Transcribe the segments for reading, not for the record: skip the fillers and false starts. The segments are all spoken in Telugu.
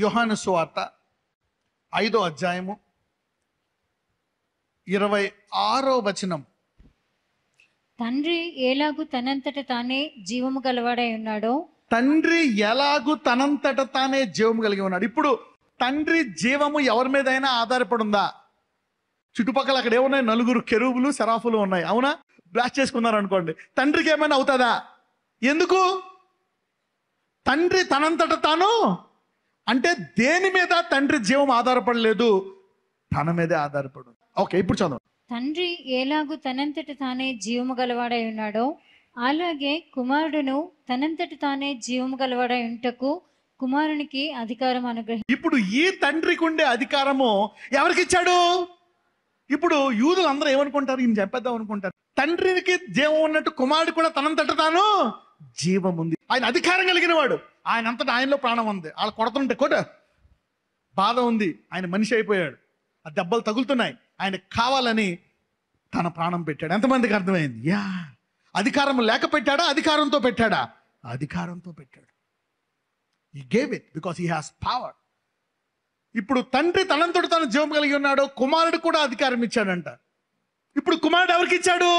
యోహాను సువార్త 5వ అధ్యాయము 26వ వచనం. తండ్రి ఎలాగు తనంతట తానే జీవము గలవాడై ఉన్నాడో, తండ్రి ఎలాగు తనంతట తానే జీవము కలిగి ఉన్నాడు. ఇప్పుడు తండ్రి జీవము ఎవరి మీదైనా ఆధారపడి ఉందా? చుట్టుపక్కల అక్కడ ఏమున్నాయి? 4 కెరూబులు సెరాఫులు ఉన్నాయి. అవునా? బ్లాస్ట్ చేసుకున్నారు అనుకోండి, తండ్రికి ఏమైనా అవుతుందా? ఎందుకు? తండ్రి తనంతట తాను అంటే దేని మీద తండ్రి జీవం ఆధారపడలేదు, తన మీదే ఆధారపడు. ఓకే, ఇప్పుడు చదువు. తండ్రి ఎలాగు తనంతట తానే జీవము గలవాడై ఉన్నాడో, అలాగే కుమారుడును తనంతట తానే జీవము గలవాడై ఉంటకు కుమారునికి అధికారం అనుగ్రహించాడు. ఇప్పుడు ఈ తండ్రికి ఉండే అధికారము ఎవరికి ఇచ్చాడు? ఇప్పుడు యూదులు అందరూ ఏమనుకుంటారు? ఈయన చెప్పేద్దాం అనుకుంటారు. తండ్రికి జీవం ఉన్నట్టు కుమారుడు కూడా తనంతట తాను జీవం ఉంది. ఆయన అధికారం కలిగిన వాడు. ఆయన అంతటా ఆయనలో ప్రాణం ఉంది. వాళ్ళు కొడుతుంటే బాధ ఉంది. ఆయన మనిషి అయిపోయాడు. ఆ దెబ్బలు తగులుతున్నాయి. ఆయన కావాలని తన ప్రాణం పెట్టాడు. ఎంతమందికి అర్థమైంది? యా, అధికారం లేక పెట్టాడా? అధికారంతో పెట్టాడా? అధికారంతో పెట్టాడు. He gave it because he has power. ఇప్పుడు తండ్రి తనంతట తాను జీవం కలిగి ఉన్నాడు, కుమారుడు కూడా అధికారం ఇచ్చాడంట. ఇప్పుడు కుమారుడు ఎవరికి ఇచ్చాడు?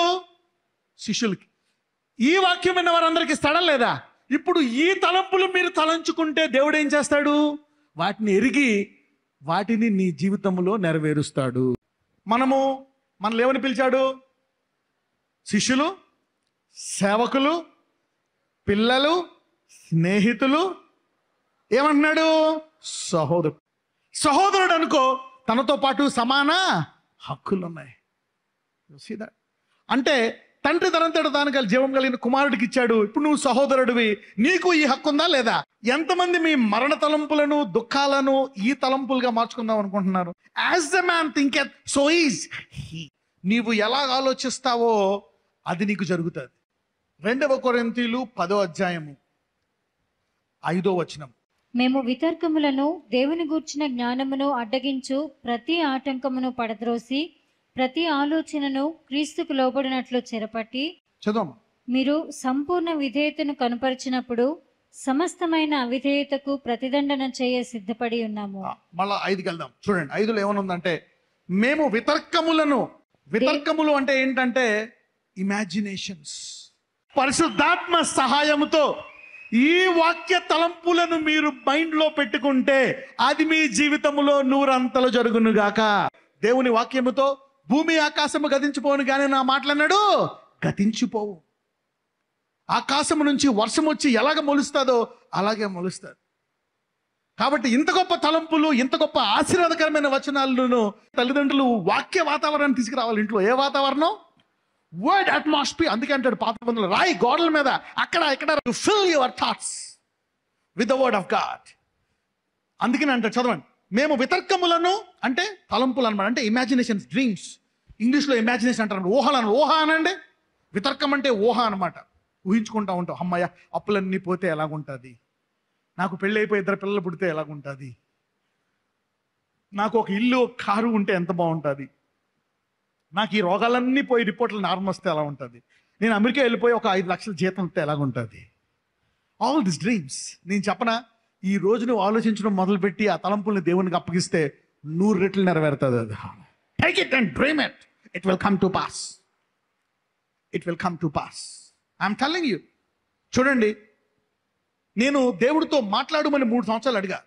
శిష్యులకి. ఈ వాక్యం విన్న వారందరికి ఇస్తాడా లేదా? ఇప్పుడు ఈ తలంపులు మీరు తలంచుకుంటే దేవుడు ఏం చేస్తాడు? వాటిని ఎరిగి వాటిని నీ జీవితంలో నెరవేరుస్తాడు. మనల్ని ఏమని పిలిచాడు? శిష్యులు, సేవకులు, పిల్లలు, స్నేహితులు. ఏమంటున్నాడు? సహోదరుడు అనుకో, తనతో పాటు సమాన హక్కులు ఉన్నాయి. అంటే తండ్రి తనంతట తాను జీవం కలిగిన కుమారుడికి ఇచ్చాడు. ఇప్పుడు నువ్వు సహోదరుడివి, నీకు ఈ హక్కు ఉందా లేదా? ఎంతమంది మీ మరణ తలంపులను, దుఃఖాలను ఈ తలంపులుగా మార్చుకుందాం అనుకుంటున్నారు? As the man thinketh so is he. నీవు ఎలా ఆలోచిస్తావో అది నీకు జరుగుతుంది. 2వ కొరింథీయులు 10వ అధ్యాయము 5వ వచనం. మేము వితర్కములను, దేవుని గూర్చిన జ్ఞానమును అడ్డగించు ప్రతి ఆటంకమును పడద్రోసి ప్రతి ఆలోచనను క్రీస్తుకు లోబడినట్లు చెరపట్టి చదవమ్మా. మీరు సంపూర్ణ విధేయతను కనపరిచినప్పుడు సమస్తమైన అవిధేయతకు ప్రతిదండన చేయ సిద్ధపడి ఉన్నాము. మళ్ళా 5కి వెళ్దాం. చూడండి, 5లో ఏమనుందంటే, మేము వితర్కములు అంటే ఏంటంటే ఇమాజినేషన్స్. పరిశుద్ధాత్మ సహాయముతో ఈ వాక్య తలంపులను మీరు మైండ్లో పెట్టుకుంటే అది మీ జీవితంలో 100 జరుగును గాక. దేవుని వాక్యముతో భూమి ఆకాశము గతించిపోను కానీ నా మాటలన్నాడు గతించిపోవు. ఆకాశము నుంచి వర్షం వచ్చి ఎలాగ మొలుస్తుందో అలాగే మొలుస్తుంది. కాబట్టి ఇంత గొప్ప తలంపులు, ఇంత గొప్ప ఆశీర్వాదకరమైన వచనాలను తల్లిదండ్రులు వాక్య వాతావరణాన్ని తీసుకురావాలి ఇంట్లో. ఏ వాతావరణం? Word atmosphere. అందుకే అంటాడు పాత బంధువులు, రాయి గోడల మీద అక్కడ ఇక్కడ, to fill your thoughts with the word of God. అందుకని అంటాడు, చదవండి. మేము వితర్కములను అంటే తలంపులు అనమాట, అంటే ఇమాజినేషన్స్, డ్రీమ్స్. ఇంగ్లీష్లో ఇమాజినేషన్ అంటారు, ఊహ అనండి. వితర్కం అంటే ఊహ అనమాట. ఊహించుకుంటా ఉంటాం, అమ్మయ్య అప్పులన్నీ పోతే ఎలాగుంటుంది, నాకు పెళ్ళి అయిపోయి 2 పిల్లలు పుడితే ఎలాగుంటుంది, నాకు ఒక ఇల్లు, ఒక కారు ఉంటే ఎంత బాగుంటుంది, నాకు ఈ రోగాలన్నీ పోయి రిపోర్ట్లు నార్మల్ వస్తే ఎలా ఉంటుంది, నేను అమెరికా వెళ్ళిపోయి ఒక 5 లక్షల జీతం వస్తే ఎలాగుంటుంది. All this dreams. నేను చెప్పనా, ఈ రోజు నువ్వు ఆలోచించడం మొదలుపెట్టి ఆ తలంపుల్ని దేవునికి అప్పగిస్తే 100 రెట్లు నెరవేరుతుంది అది. Take it and dream it. It will come to pass. It will come to pass. I'm telling you. చూడండి, నేను దేవుడితో మాట్లాడమని 3 సంవత్సరాలు అడిగా.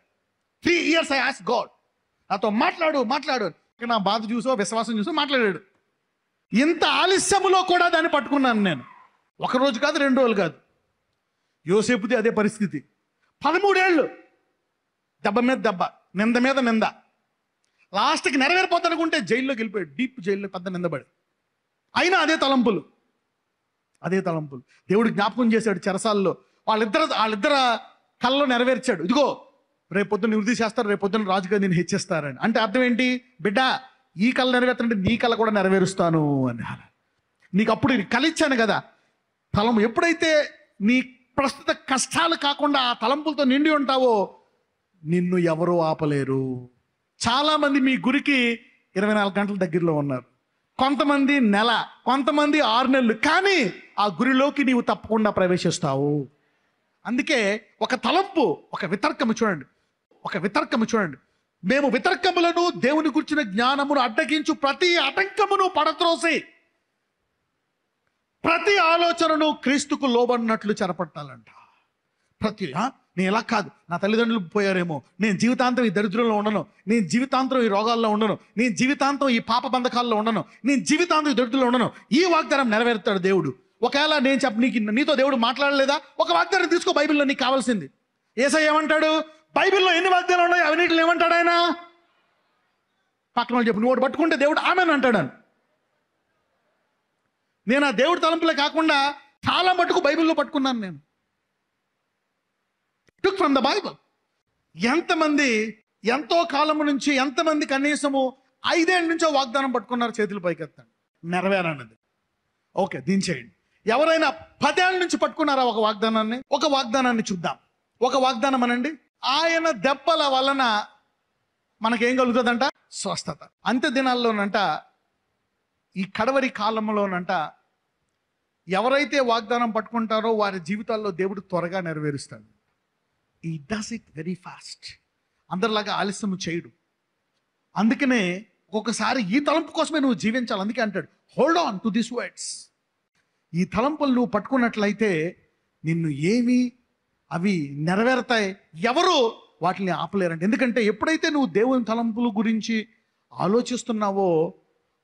3 years ఐ ఆస్క్ గాడ్, నాతో మాట్లాడు. నా బాధ చూసో విశ్వాసం చూసో మాట్లాడాడు. ఇంత ఆలస్యములో కూడా దాన్ని పట్టుకున్నాను నేను. 1 రోజు కాదు, 2 రోజులు కాదు. యోసేపుది అదే పరిస్థితి. 13 ఏళ్ళు దెబ్బ మీద దెబ్బ, నింద మీద నింద. లాస్ట్కి నెరవేరిపోతానుకుంటే జైల్లోకి వెళ్ళిపోయాడు, డీప్ జైల్లో పెద్ద నిందబడి. అయినా అదే తలంపులు. దేవుడు జ్ఞాపకం చేశాడు చెరసాల్లో. వాళ్ళిద్దరు కళ్ళలో నెరవేర్చాడు. ఇదిగో రేపొద్దున వృద్ధి చేస్తారు, రేపొద్దున రాజుగా నేను హెచ్చిస్తారని. అంటే అర్థం ఏంటి? బిడ్డ, ఈ కళ నెరవేర్తానంటే నీ కళ కూడా నెరవేరుస్తాను అని. నీకు అప్పుడు కళ ఇచ్చాను కదా. తలం ఎప్పుడైతే నీ ప్రస్తుత కష్టాలు కాకుండా ఆ తలంపులతో నిండి ఉంటావో నిన్ను ఎవరూ ఆపలేరు. చాలామంది మీ గురికి 24 గంటల దగ్గరలో ఉన్నారు. కొంతమంది నెల, కొంతమంది 6 నెలలు. కానీ ఆ గురిలోకి నీవు తప్పకుండా ప్రవేశిస్తావు. అందుకే ఒక తలంపు, ఒక వితర్కము. చూడండి, ఒక వితర్కము చూడండి, మేము వితర్కములను దేవుని గురించిన జ్ఞానమును అడ్డగించు ప్రతి ఆటంకమును పడత్రోసి ప్రతి ఆలోచనను క్రీస్తుకు లోబడినట్లు చెరపట్టాలంట. నేను ఇలా కాదు, నా తల్లిదండ్రులు పోయారేమో, నేను జీవితాంతం ఈ దరిద్రంలో ఉండను, నేను జీవితాంతం ఈ రోగాల్లో ఉండను, నేను జీవితాంతం ఈ పాప బంధకాల్లో ఉండను, నేను జీవితాంతం ఈ దరిద్రంలో ఉండను. ఈ వాగ్దానం నెరవేరుతాడు దేవుడు. ఒకవేళ నేను నీతో దేవుడు మాట్లాడలేదా, ఒక వాగ్దానం తీసుకో, బైబిల్లో నీకు కావాల్సింది. యేసయ్య ఏమంటాడు, బైబిల్లో ఎన్ని వాగ్దానాలు ఉన్నాయి అవన్నిటిలో ఏమంటాడు ఆయన? పక్కన వాళ్ళు చెప్పు, నువ్వు ఒకటి పట్టుకుంటే దేవుడు ఆమెన్ అంటాడు. నేను ఆ దేవుడి తలంపులే కాకుండా చాలా మటుకు బైబిల్లో పట్టుకున్నాను. నేను టుక్ ఫ్రమ్ ద బైబిల్. ఎంతమంది ఎంతో కాలము నుంచి, ఎంతమంది కనీసము 5 ఏళ్ళ నుంచో వాగ్దానం పట్టుకున్నారు, చేతులు పైకెత్తండి, నెరవేరన్నది. ఓకే, దించేయండి. ఎవరైనా 10 ఏళ్ళ నుంచి పట్టుకున్నారా ఒక వాగ్దానాన్ని చూద్దాం. ఒక వాగ్దానం అనండి, ఆయన దెబ్బల వలన మనకేం కలుగుతుందంట? స్వస్థత. అంత్య దినాల్లోనంట, ఈ కడవరి కాలంలోనంట, ఎవరైతే వాగ్దానం పట్టుకుంటారో వారి జీవితాల్లో దేవుడు త్వరగా నెరవేరుస్తాడు. ఈ డస్ ఇట్ వెరీ ఫాస్ట్. అందరిలాగా ఆలస్యం చేయడు. అందుకనే ఒక్కొక్కసారి ఈ తలంపు కోసమే నువ్వు జీవించాలి. అందుకే అంటాడు, hold on to this words. ఈ తలంపులు నువ్వు పట్టుకున్నట్లయితే నిన్ను ఏమి అవి నెరవేరుతాయి, ఎవరు వాటిని ఆపలేరంట. ఎందుకంటే ఎప్పుడైతే నువ్వు దేవుని తలంపుల గురించి ఆలోచిస్తున్నావో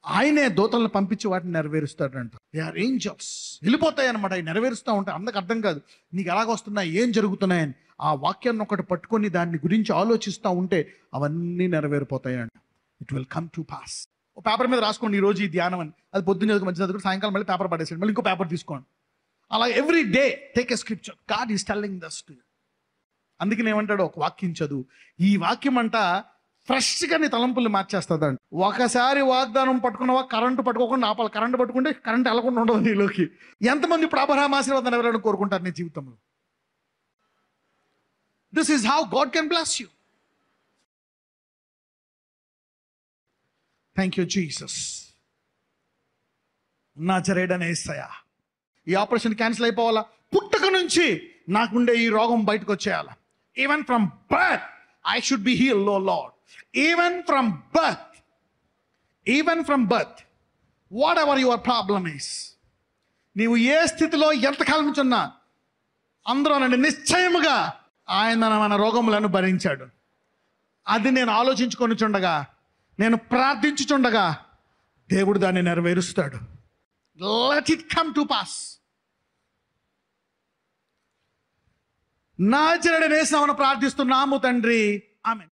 ఆయనే దూతలను పంపించి వాటిని నెరవేరుస్తాడంట. They are angels. వెళ్ళిపోతాయి అనమాట, అవి నెరవేరుస్తూ ఉంటాయి. అందరికి అర్థం కాదు నీకు ఎలాగొస్తున్నాయి, ఏం జరుగుతున్నాయని. ఆ వాక్యాన్ని ఒకటి పట్టుకొని దాన్ని గురించి ఆలోచిస్తూ ఉంటే అవన్నీ నెరవేరిపోతాయంట. It will come to pass. ఒక పేపర్ మీద రాసుకోండి, ఈ రోజు ఈ ధ్యానం అని. అది పొద్దున్న చదువుకు మంచి చదువుకు, సాయంకాలం మళ్ళీ పేపర్ పడేసేయండి, మళ్ళీ ఇంకో పేపర్ తీసుకోండి. అలా every day take a scripture. God is telling thus to you. అందుకని ఏమంటాడు, ఒక వాక్యం చదువు. ఈ వాక్యం అంట ఫ్రెష్గా నీ తలంపులు మార్చేస్తుందంట. ఒకసారి వాగ్దానం పట్టుకున్నవా, కరెంటు పట్టుకోకుండా ఆపాలి. కరెంటు పట్టుకుంటే కరెంట్ వెళ్ళకుండా ఉండదు నీలోకి. ఎంతమంది ఇప్పుడు అబ్రహాం ఆశీర్వాదం ఎవరైనా కోరుకుంటారు నీ జీవితంలో? This is how God can bless you. Thank you Jesus. నజరేయుడైన యేసయ్యా, ఈ ఆపరేషన్ క్యాన్సిల్ అయిపోవాలా. పుట్టుక నుంచి నాకుండే ఈ రోగం బయటకు వచ్చేయాలా. Even from birth I should be healed, O Lord. Even from birth whatever your problem is, నీవు ఏ స్థితిలో ఎంతకాలం నుంచి ఉన్నా, అందరూ అనండి, నిశ్చయముగా ఆయన మన రోగములను భరించాడు. అది నేను ఆలోచించుకొని చుండగా, నేను ప్రార్థించుచుండగా దేవుడు దాన్ని నెరవేరుస్తాడు. Let it come to pass. నజరేయుడైన యేసు నామమున ప్రార్థిస్తున్నాము తండ్రి, ఆమేన్.